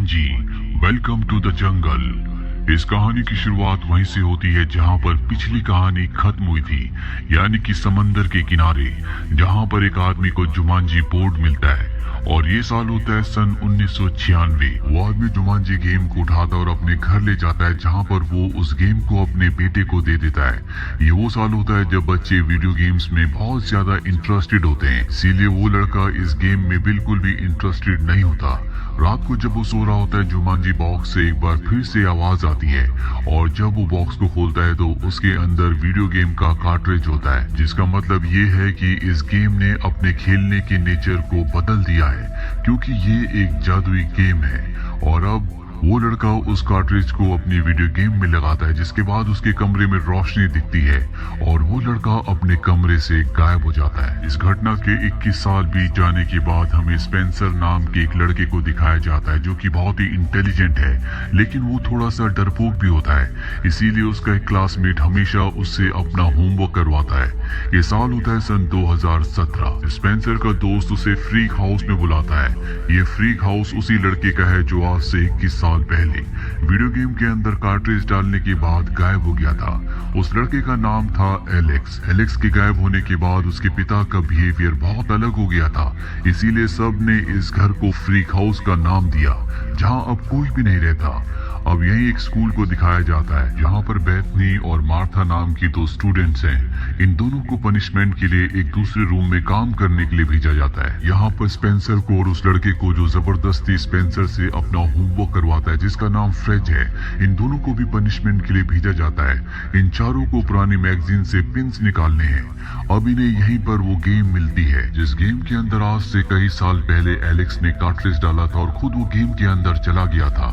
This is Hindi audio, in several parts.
Jumanji welcome to the jungle. इस कहानी की शुरुआत वहीं से होती है जहां पर पिछली कहानी खत्म हुई थी, यानी कि समंदर के किनारे, जहां पर एक आदमी को जुमांजी बोर्ड मिलता है और ये साल होता है सन 1996। वो आदमी जुमांजी गेम को उठाता और अपने घर ले जाता है, जहां पर वो उस गेम को अपने बेटे को दे देता है। ये वो साल होता है जब बच्चे वीडियो गेम्स में बहुत ज्यादा इंटरेस्टेड होते हैं, इसीलिए वो लड़का इस गेम में बिल्कुल भी इंटरेस्टेड नहीं होता। रात को जब वो सो रहा होता है, जुमांजी बॉक्स से एक बार फिर से आवाज आती है और जब वो बॉक्स को खोलता है तो उसके अंदर वीडियो गेम का कार्ट्रिज होता है, जिसका मतलब ये है कि इस गेम ने अपने खेलने के नेचर को बदल दिया है, क्योंकि ये एक जादुई गेम है। और अब वो लड़का उस कार्ट्रिज को अपनी वीडियो गेम में लगाता है, जिसके बाद उसके कमरे में रोशनी दिखती है और वो लड़का अपने कमरे से गायब हो जाता है। इस घटना के 21 साल बीत जाने के बाद हमें स्पेंसर नाम के एक लड़के को दिखाया जाता है, जो कि बहुत ही इंटेलिजेंट है, लेकिन वो थोड़ा सा डरपोक भी होता है। इसीलिए उसका एक क्लासमेट हमेशा उससे अपना होमवर्क करवाता है। ये साल होता है सन 2017। स्पेंसर का दोस्त उसे फ्रीक हाउस में बुलाता है। ये फ्रीक हाउस उसी लड़के का है जो आज से 21 साल पहले वीडियो गेम के अंदर कार्ट्रिज डालने के बाद गायब हो गया था। उस लड़के का नाम था एलेक्स। एलेक्स के गायब होने के बाद उसके पिता का बिहेवियर बहुत अलग हो गया था, इसीलिए सब ने इस घर को फ्रीक हाउस का नाम दिया, जहां अब कोई भी नहीं रहता। अब यही एक स्कूल को दिखाया जाता है, जहां पर बेथनी और मार्था नाम की दो स्टूडेंट्स हैं। इन दोनों को पनिशमेंट के लिए एक दूसरे रूम में काम करने के लिए भेजा जाता है। यहाँ पर स्पेंसर को और उस लड़के को जो जबरदस्ती स्पेंसर से अपना होमवर्क करवाता है, जिसका नाम फ्रेज है, इन दोनों को भी पनिशमेंट के लिए भेजा जाता है। इन चारों को पुरानी मैगजीन से पिंस निकालने हैं। अब इन्हें यहीं पर वो गेम मिलती है, जिस गेम के अंदर आज से कई साल पहले एलेक्स ने कार्ट्रिज डाला था और खुद वो गेम के अंदर चला गया था।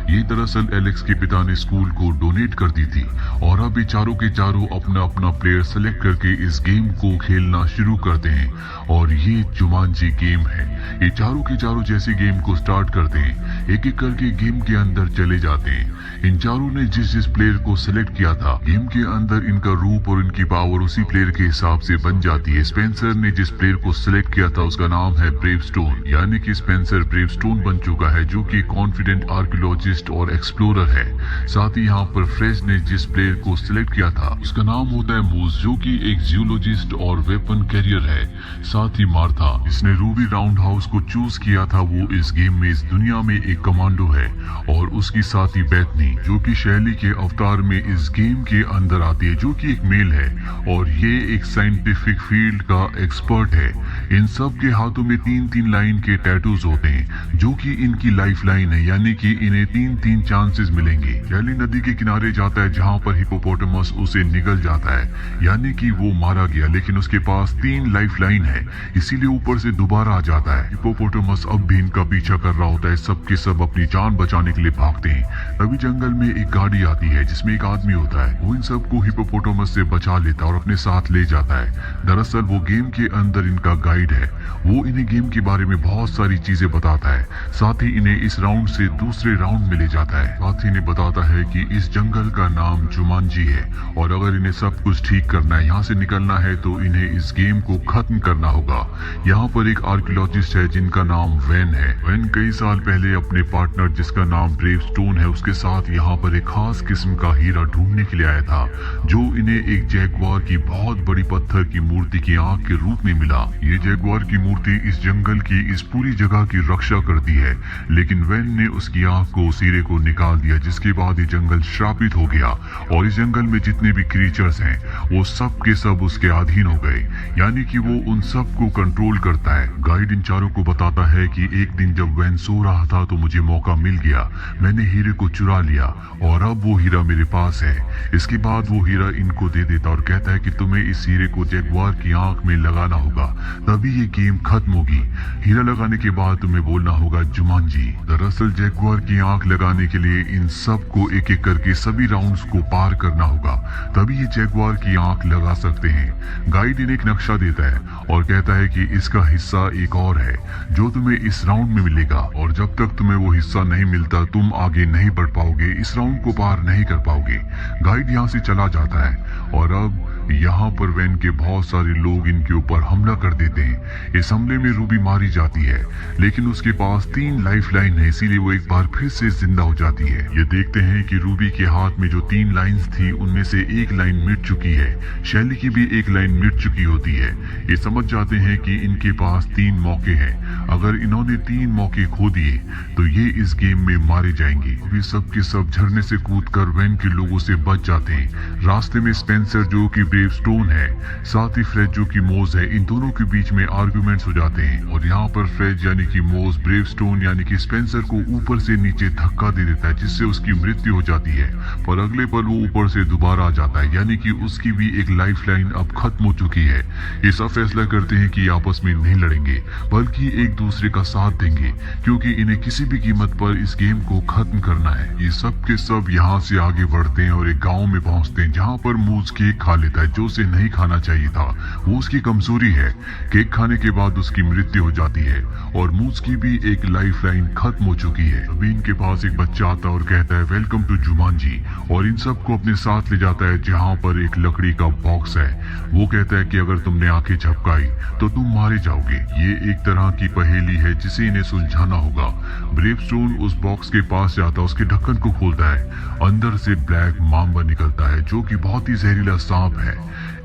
ये दरअसल एलेक्स के पिता ने स्कूल को डोनेट कर दी थी और अब ये चारों के चारों अपना अपना प्लेयर सेलेक्ट करके इस गेम को खेलना शुरू करते हैं और ये जुमांजी गेम है। ये चारों के चारों जैसे गेम को स्टार्ट करते हैं, एक एक करके गेम के अंदर चले जाते हैं। इन चारों ने जिस जिस प्लेयर को सिलेक्ट किया था, गेम के अंदर इनका रूप और इनकी पावर उसी प्लेयर के हिसाब से बन जाती है। स्पेंसर ने जिस प्लेयर को सिलेक्ट किया था उसका नाम है ब्रेवस्टोन, यानी कि स्पेंसर ब्रेवस्टोन बन चुका है, जो कि कॉन्फिडेंट आर्कियोलॉजिस्ट और एक्सप्लोरर है। साथ ही यहाँ पर फ्रेज ने जिस प्लेयर को सिलेक्ट किया था उसका नाम होता है मूस, जो कि एक जियोलॉजिस्ट और वेपन कैरियर है। साथ ही मार्था, जिसने रूबी राउंड हाउस को चूज किया था, वो इस गेम में इस दुनिया में एक कमांडो है। और उसकी साथी बेथनी, जो कि शैली के अवतार में इस गेम के अंदर आती है, जो कि एक मेल है और ये एक साइंटिफिक फील्ड का एक्सपर्ट है। इन सब के हाथों में 3-3 लाइन के टैटूज होते हैं, जो कि इनकी लाइफ लाइन है, यानी कि इन्हें 3-3 चांसेस मिलेंगे। शैली नदी के किनारे जाता है, जहां पर हिपोपोटामस उसे निगल जाता है, यानी कि वो मारा गया, लेकिन उसके पास 3 लाइफ लाइन है, इसीलिए ऊपर से दोबारा आ जाता है। हिपोपोटामस अब भी इनका पीछा कर रहा होता है, सबके सब अपनी जान बचाने के लिए भागते हैं। तभी जंगल में एक गाड़ी आती है जिसमें एक आदमी होता है। वो इन सबको हिपोपोटामस से बचा लेता है और अपने साथ ले जाता है। दरअसल वो गेम के अंदर इनका गाइड है। वो इन्हें गेम के बारे में बहुत सारी चीजें बताता है, साथ ही इन्हें इस राउंड से दूसरे राउंड में ले जाता है। साथ ही इन्हें बताता है कि इस जंगल का नाम जुमांजी है और अगर इन्हें सब कुछ ठीक करना है, यहाँ से निकलना है, तो इन्हें इस गेम को खत्म करना होगा। यहाँ पर एक आर्कियोलॉजिस्ट है जिनका नाम वैन है। वैन कई साल पहले अपने पार्टनर, जिसका नाम ब्रेवस्टोन है, उसके साथ यहाँ पर एक खास किस्म का हीरा ढूंढने के लिए आया था, जो इन्हें एक जैगुआर की बहुत बड़ी पत्थर की मूर्ति की आंख के रूप में मिला। ये जैगुआर की मूर्ति इस जंगल की इस पूरी जगह की रक्षा करती है, लेकिन वैन ने उसकी आंख को, उस हीरे को निकाल दिया, जिसके बाद ये जंगल श्रापित हो गया और इस जंगल में जितने भी क्रीचर्स हैं वो सब के सब उसके अधीन हो गए, यानी कि वो उन सब को कंट्रोल करता है। गाइड इन चारों को बताता है कि एक दिन जब वैन सो रहा था तो मुझे मौका मिल गया, मैंने हीरे को चुरा लिया और अब वो हीरा मेरे पास है। इसके बाद वो हीरा इनको दे देता और कहता है कि तुम्हें इस हीरे को जैगुआर की आंख में लगाना होगा, तभी ये गेम खत्म होगी। हीरा लगाने के बाद तुम्हें बोलना होगा जुमांजी। दरअसल जैगुआर की आंख लगाने के लिए इन सब को एक एक करके सभी राउंड्स को पार करना होगा, तभी ये जैगुआर की आंख लगा सकते हैं। गाइड इन्हें एक नक्शा देता है और कहता है कि इसका हिस्सा एक और है जो तुम्हें इस राउंड में मिलेगा और जब तक तुम्हें वो हिस्सा नहीं मिलता तुम आगे नहीं बढ़ पाओगे, इस राउंड को पार नहीं कर पाओगे। गाइड यहाँ से चला जाता है और अब यहाँ पर वैन के बहुत सारे लोग इनके ऊपर हमला कर देते हैं। इस हमले में रूबी मारी जाती है, लेकिन उसके पास 3 लाइफलाइन है, इसीलिए वो एक बार फिर से जिंदा हो जाती है। ये देखते हैं कि रूबी के हाथ में जो 3 लाइंस थी उनमें से एक लाइन मिट चुकी है। शैली की भी एक लाइन मिट चुकी होती है। ये समझ जाते हैं कि इनके पास 3 मौके हैं। अगर इन्होंने 3 मौके खो दिए तो ये इस गेम में मारे जाएंगे। वे सब के सब झरने से कूदकर वैन के लोगों से बच जाते हैं। रास्ते में स्पेंसर जो कि ब्रेवस्टोन है, साथ ही फ्रेड जो कि मोज है, इन दोनों के बीच में आर्गुमेंट्स हो जाते हैं और यहाँ पर फ्रेड यानी कि मोज ब्रेवस्टोन यानी कि स्पेंसर को ऊपर से नीचे धक्का दे देता है, जिससे उसकी मृत्यु हो जाती है। पर अगले पल वो ऊपर से दोबारा आ जाता है, यानी कि उसकी भी एक लाइफलाइन अब खत्म हो चुकी है। ये सब फैसला करते हैं कि आपस में नहीं लड़ेंगे बल्कि एक दूसरे का साथ देंगे, क्योंकि इन्हें किसी भी कीमत पर इस गेम को खत्म करना है। ये सब के सब यहाँ से आगे बढ़ते हैं और एक गांव में पहुंचते हैं, जहाँ पर मूज केक खा लेता है जो उसे नहीं खाना चाहिए था। वो उसकी कमजोरी है। केक खाने के बाद उसकी मृत्यु हो जाती है और मूज की भी एक लाइफलाइन खत्म हो चुकी है। अभी इनके पास एक बच्चा आता है और कहता है वेलकम टू जुमांजी, और इन सबको अपने साथ ले जाता है जहाँ पर एक लकड़ी का बॉक्स है। वो कहता है कि अगर तुमने आंखें झपकाई तो तुम मारे जाओगे। ये एक तरह की पहेली है जिसे इन्हें सुलझाना होगा। ब्रेवस्टोन उस बॉक्स के पास जाता है, उसके ढक्कन को खोलता है। अंदर से ब्लैक मांबा निकलता है जो कि बहुत ही जहरीला सांप है।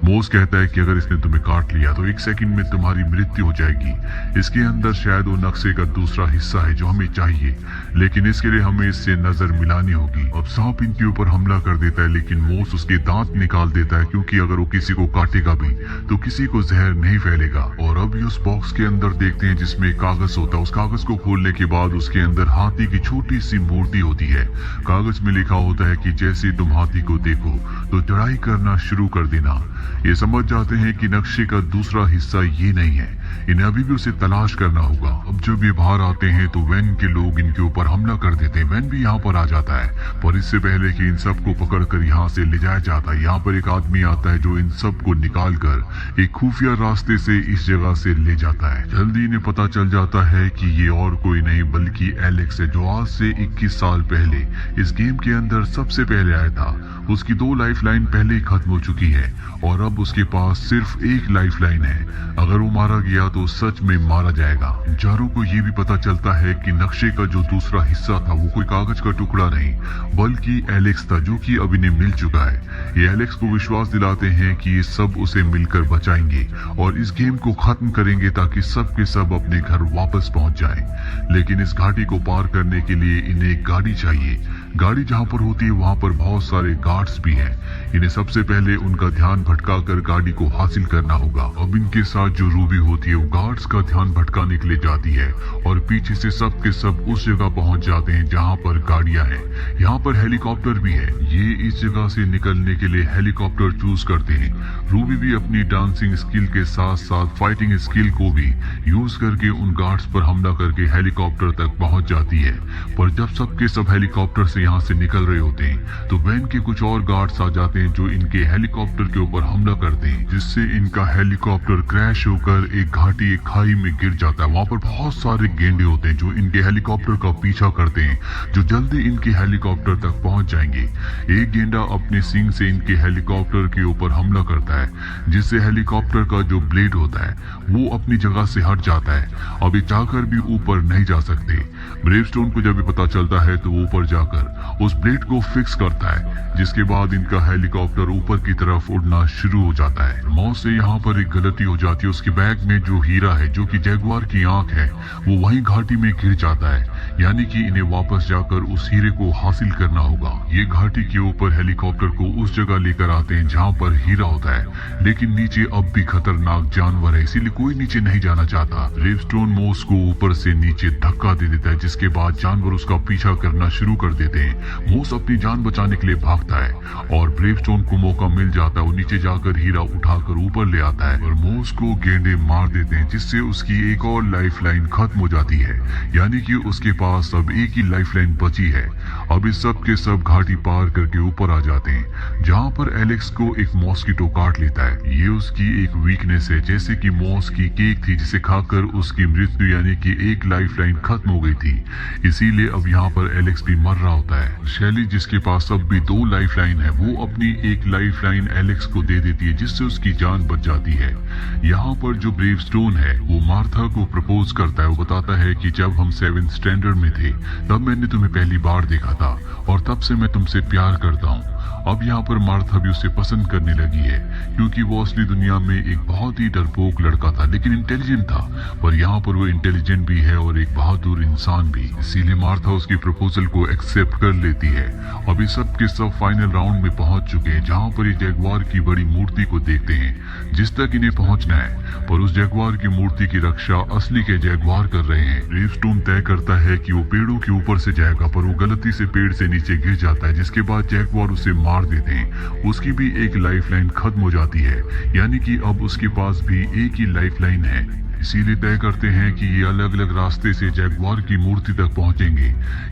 मोस कहता है कि अगर इसने तुम्हें काट लिया तो 1 सेकंड में तुम्हारी मृत्यु हो जाएगी। इसके अंदर शायद वो नक्शे का दूसरा हिस्सा है जो हमें चाहिए, लेकिन इसके लिए हमें इससे नजर मिलानी होगी। अब सांप इनके ऊपर हमला कर देता है, लेकिन मोस उसके दांत निकाल देता है, क्योंकि अगर वो किसी को काटेगा भी तो किसी को जहर नहीं फैलेगा। और अब उस बॉक्स के अंदर देखते हैं जिसमें कागज होता है। उस कागज को खोलने के बाद उसके अंदर हाथी की छोटी सी मूर्ति होती है। कागज में लिखा होता है कि जैसे तुम हाथी को देखो तो चढ़ाई करना शुरू कर देना। ये समझ जाते हैं कि नक्शे का दूसरा हिस्सा ये नहीं है, इन्हें अभी भी उसे तलाश करना होगा। अब जब ये बाहर आते हैं तो वैन के लोग इनके ऊपर हमला कर देते हैं। वैन भी यहाँ पर आ जाता है, पर इससे पहले कि इन सबको पकड़कर यहाँ से ले जाया जाता है, यहाँ पर एक आदमी आता है जो इन सबको निकाल कर एक खुफिया रास्ते से इस जगह से ले जाता है। जल्दी इन्हें पता चल जाता है कि ये और कोई नहीं बल्कि एलेक्स है, जो आज से 21 साल पहले इस गेम के अंदर सबसे पहले आया था। उसकी 2 लाइफलाइन पहले ही खत्म हो चुकी है और अब उसके पास सिर्फ 1 लाइफलाइन है। अगर वो मारा गया तो सच में मारा जाएगा। जारो को ये भी पता चलता है कि नक्शे का जो दूसरा हिस्सा था वो कोई कागज का टुकड़ा नहीं बल्कि एलेक्स था, जो कि अब इन्हें मिल चुका है। ये एलेक्स को विश्वास दिलाते हैं कि ये सब उसे मिलकर बचाएंगे और इस गेम को खत्म करेंगे ताकि सब के सब अपने घर वापस पहुंच जाएं। लेकिन इस घाटी को पार करने के लिए इन्हें एक गाड़ी चाहिए। गाड़ी जहाँ पर होती है वहाँ पर बहुत सारे गार्ड्स भी हैं। इन्हें सबसे पहले उनका ध्यान भटकाकर गाड़ी को हासिल करना होगा। अब इनके साथ जो रूबी होती है वो गार्ड्स का ध्यान भटकाने के लिए जाती है और पीछे से सब के सब उस जगह पहुंच जाते हैं जहाँ पर गाड़ियां हैं। यहाँ पर हेलीकॉप्टर भी है। ये इस जगह से निकलने के लिए हेलीकॉप्टर चूज करते हैं। रूबी भी अपनी डांसिंग स्किल के साथ साथ फाइटिंग स्किल को भी यूज करके उन गार्ड्स पर हमला करके हेलीकॉप्टर तक पहुंच जाती है। पर जब सबके सब हेलीकॉप्टर से यहाँ से निकल रहे होते हैं तो वैन के कुछ और गार्ड्स आ जाते हैं जो इनके हेलीकॉप्टर के ऊपर हमला करते हैं, जिससे इनका हेलीकॉप्टर क्रैश होकर एक घाटी एक खाई में गिर जाता है। वहाँ पर बहुत सारे गेंडे होते हैं जो इनके हेलीकॉप्टर का पीछा करते हैं, जो जल्दी इनके हेलीकॉप्टर तक पहुंच जाएंगे। एक गेंडा अपने सींग से इनके हेलीकॉप्टर के ऊपर हमला करता है, जिससे हेलीकॉप्टर का जो ब्लेड होता है वो अपनी जगह से हट जाता है। अब ये चाहकर भी ऊपर नहीं जा सकते। ब्रेवस्टोन को जब पता चलता है तो वो ऊपर जाकर उस ब्लेड को फिक्स करता है, जिसके बाद इनका हेलीकॉप्टर ऊपर की तरफ उड़ना शुरू हो जाता है। मौत से यहाँ पर एक गलती हो जाती है। उसके बैग में जो हीरा है जो कि जैगुआर की आंख है वो वहीं घाटी में गिर जाता है, यानी कि इन्हें वापस जाकर उस हीरे को हासिल करना होगा। ये घाटी के ऊपर हेलीकॉप्टर को उस जगह लेकर आते हैं जहाँ पर हीरा होता है, लेकिन नीचे अब भी खतरनाक जानवर है, इसीलिए कोई नीचे नहीं जाना चाहता। ब्रेवस्टोन मोस को ऊपर से नीचे धक्का दे देता है, जिसके बाद जानवर उसका पीछा करना शुरू कर देते हैं। मोस अपनी जान बचाने के लिए भागता है और ब्रेवस्टोन को मौका मिल जाता है। वो नीचे जाकर हीरा उठाकर ऊपर ले आता है और मोस को गेंडे मार देते हैं, जिससे उसकी एक और लाइफलाइन खत्म हो जाती है, यानी कि उसके पास अब एक ही लाइफलाइन बची है। अब इस सब के सब घाटी पार करके ऊपर आ जाते हैं, जहाँ पर एलेक्स को एक मॉस्किटो काट लेता है। ये उसकी एक वीकनेस है, जैसे कि मॉस की केक थी जिसे खाकर उसकी मृत्यु यानी कि एक लाइफ लाइन खत्म हो गई थी, इसीलिए अब यहाँ पर एलेक्स भी मर रहा होता है। शैली जिसके पास अब भी 2 लाइफ लाइन है, वो अपनी एक लाइफ लाइन एलेक्स को दे देती है, जिससे उसकी जान बच जाती है। यहाँ पर जो ब्रेव स्टोन है वो मार्था को प्रपोज करता है। वो बताता है कि जब हम 7th स्टैंडर्ड में थे तब मैंने तुम्हें पहली बार देखा था और तब से मैं तुमसे प्यार करता हूँ। अब यहाँ पर मार्था भी उसे पसंद करने लगी है, क्योंकि वो असली दुनिया में एक बहुत ही डरपोक लड़का था, लेकिन इंटेलिजेंट था। पर यहाँ पर वो इंटेलिजेंट भी है और एक बहादुर इंसान भी, इसीलिए मार्था उसकी प्रपोजल को एक्सेप्ट कर लेती है। अभी सब के सब फाइनल राउंड में पहुंच चुके हैं, जहाँ पर ये जैगुआर की बड़ी मूर्ति को देखते हैं जिस तक इन्हें पहुंचना है। पर उस जैगुआर की मूर्ति की रक्षा असली के जैगुआर कर रहे हैं। ब्रेवस्टोन तय करता है कि वो पेड़ों के ऊपर से जाएगा, पर वो गलती से पेड़ से नीचे गिर जाता है, जिसके बाद जैगुआर उसे मार देते हैं। उसकी भी एक लाइफ लाइन खत्म हो जाती है, यानी कि अब उसके पास भी एक ही लाइफ लाइन है। इसीलिए तय करते हैं कि ये अलग अलग रास्ते से जैगुआर की मूर्ति तक पहुंचेंगे।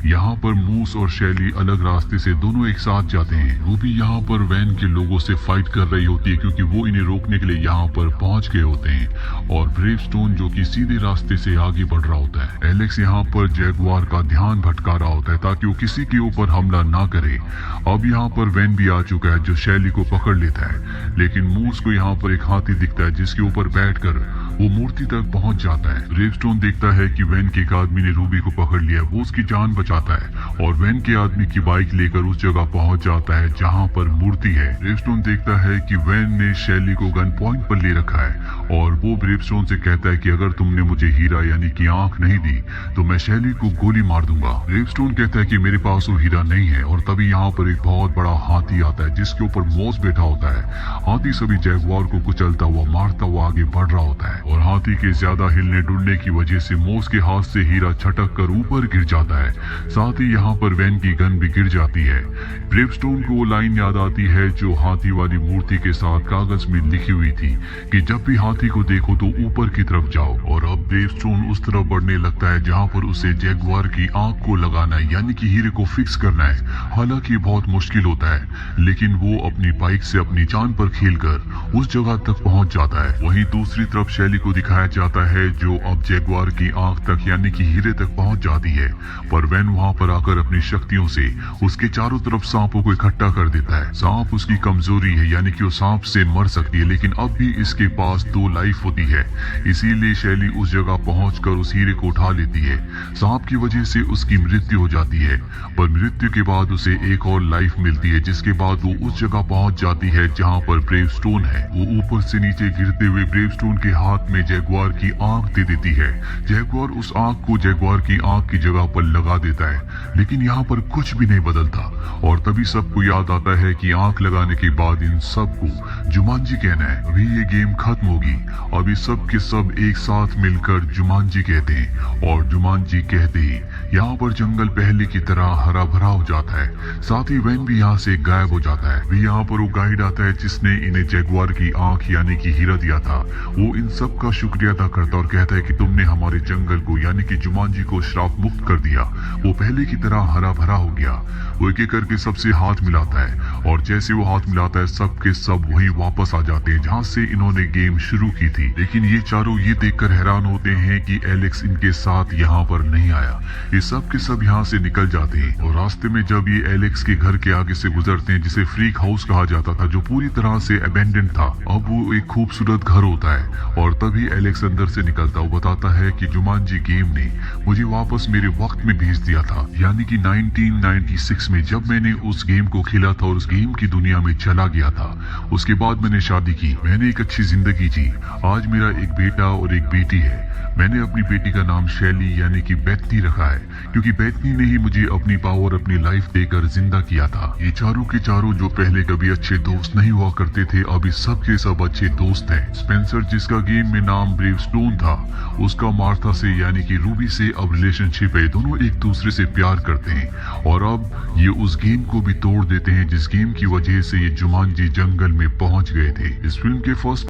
यहाँ पर मूस और शैली अलग रास्ते से दोनों एक साथ जाते हैं। रूबी यहाँ पर वैन के लोगों से फाइट कर रही होती है, क्योंकि वो इन्हें रोकने के लिए यहाँ पर पहुंच गए होते हैं। और ब्रेवस्टोन जो कि सीधे रास्ते से आगे बढ़ रहा होता है। एलेक्स यहाँ पर जैगुआर का ध्यान भटका रहा होता है ताकि वो किसी के ऊपर हमला ना करे। अब यहाँ पर वैन भी आ चुका है जो शैली को पकड़ लेता है, लेकिन मूस को यहाँ पर एक हाथी दिखता है जिसके ऊपर बैठकर वो मूर्ति तक पहुंच जाता है। ब्रेवस्टोन देखता है कि वैन के एक आदमी ने रूबी को पकड़ लिया, वो उसकी जान बचाता है और वैन के आदमी की बाइक लेकर उस जगह पहुंच जाता है जहां पर मूर्ति है। ब्रेवस्टोन देखता है कि वैन ने शैली को गन पॉइंट पर ले रखा है और वो ब्रेवस्टोन से कहता है कि अगर तुमने मुझे हीरा यानी कि आंख नहीं दी तो मैं शैली को गोली मार दूंगा। ब्रेवस्टोन कहता है कि मेरे पास वो हीरा नहीं है और तभी यहाँ पर एक बहुत बड़ा हाथी आता है जिसके ऊपर मॉस बैठा होता है। हाथी सभी जैगुआर को कुचलता हुआ मारता हुआ आगे बढ़ रहा होता है और हाथी के ज्यादा हिलने डुलने की वजह से मोस के हाथ से हीरा छटक कर ऊपर गिर जाता है। साथ ही यहाँ पर वैन की गन भी गिर जाती है। ब्रेवस्टोन को वो लाइन याद आती है जो हाथी वाली मूर्ति के साथ कागज में लिखी हुई थी कि जब भी हाथी को देखो तो ऊपर की तरफ जाओ। और अब ब्रेवस्टोन उस तरफ बढ़ने लगता है जहाँ पर उसे जैगुआर की आंख को लगाना है, यानी कि हीरे को फिक्स करना है। हालांकि बहुत मुश्किल होता है, लेकिन वो अपनी बाइक से अपनी जान पर खेलकर उस जगह तक पहुंच जाता है। वहीं दूसरी तरफ शैली को दिखाया जाता है जो अब जैगुआर की आंख तक यानी कि हीरे तक पहुंच जाती है। पर वैन वहां पर आकर अपनी शक्तियों से उसके चारों तरफ सांपों को इकट्ठा कर देता है। सांप उसकी कमजोरी है, यानी कि वो सांप से मर सकती है, लेकिन अब भी इसके पास 2 लाइफ होती है। इसीलिए शैली उस जगह पहुंचकर उस हीरे को उठा लेती है। सांप की वजह से उसकी मृत्यु हो जाती है, पर मृत्यु के बाद उसे एक और लाइफ मिलती है, जिसके बाद वो उस जगह पहुंच जाती है जहाँ पर ब्रेवस्टोन है। वो ऊपर से नीचे गिरते हुए ब्रेवस्टोन के हाथ में जैगुआर की आंख दे देती है। जैगुआर उस आंख को जैगुआर की आंख की जगह पर लगा देता है, लेकिन यहाँ पर कुछ भी नहीं बदलता। और तभी सबको याद आता है कि आंख लगाने के बाद इन सबको जुमांजी कहना है। अभी ये गेम खत्म होगी। अभी सब के सब एक साथ मिलकर जुमांजी कहते हैं और जुमांजी कहते ही यहाँ पर जंगल पहले की तरह हरा भरा हो जाता है। साथ ही वैन भी यहाँ से गायब हो जाता है। भी यहाँ पर वो गाइड आता है जिसने इन्हें जैगुआर की आंख यानी कि हीरा दिया था। वो इन सब का शुक्रिया अदा करता और कहता है कि तुमने हमारे जंगल को यानी कि जुमांजी को श्राप मुक्त कर दिया। वो पहले की तरह हरा भरा हो गया। वो एक एक करके सबसे हाथ मिलाता है और जैसे वो हाथ मिलाता है सब के सब वहीं वापस आ जाते हैं जहाँ से इन्होंने गेम शुरू की थी। लेकिन ये चारों ये देखकर हैरान होते हैं कि एलेक्स इनके साथ यहाँ पर नहीं आया। ये सब के सब यहाँ से निकल जाते हैं और रास्ते में जब ये एलेक्स के घर के आगे से गुजरते हैं जिसे फ्रीक हाउस कहा जाता था, जो पूरी तरह से अबेंडेंड था, अब वो एक खूबसूरत घर होता है। और तभी एलेक्स अंदर से निकलता वो बताता है कि जुमांजी गेम ने मुझे वापस मेरे वक्त में भेज दिया था, यानी कि 1996 में जब मैंने उस गेम को खेला था और उस गेम की दुनिया में चला गया था। उसके बाद मैंने शादी की, मैंने एक अच्छी जिंदगी जी। आज मेरा एक बेटा और एक बेटी है। मैंने अपनी बेटी का नाम शैली यानी कि बेथनी रखा है, क्योंकि बेथनी ने ही मुझे अपनी पावर अपनी लाइफ देकर जिंदा किया था। ये चारों के चारों जो पहले कभी अच्छे दोस्त नहीं हुआ करते थे, अभी सब के सब अच्छे दोस्त हैं। स्पेंसर जिसका गेम में नाम ब्रेवस्टोन था, उसका मार्था से यानी कि रूबी से अब रिलेशनशिप है। दोनों एक दूसरे से प्यार करते हैं और अब ये उस गेम को भी तोड़ देते हैं जिस गेम की वजह से ये जुमांजी जंगल में पहुंच गए थे। इस फिल्म के फर्स्ट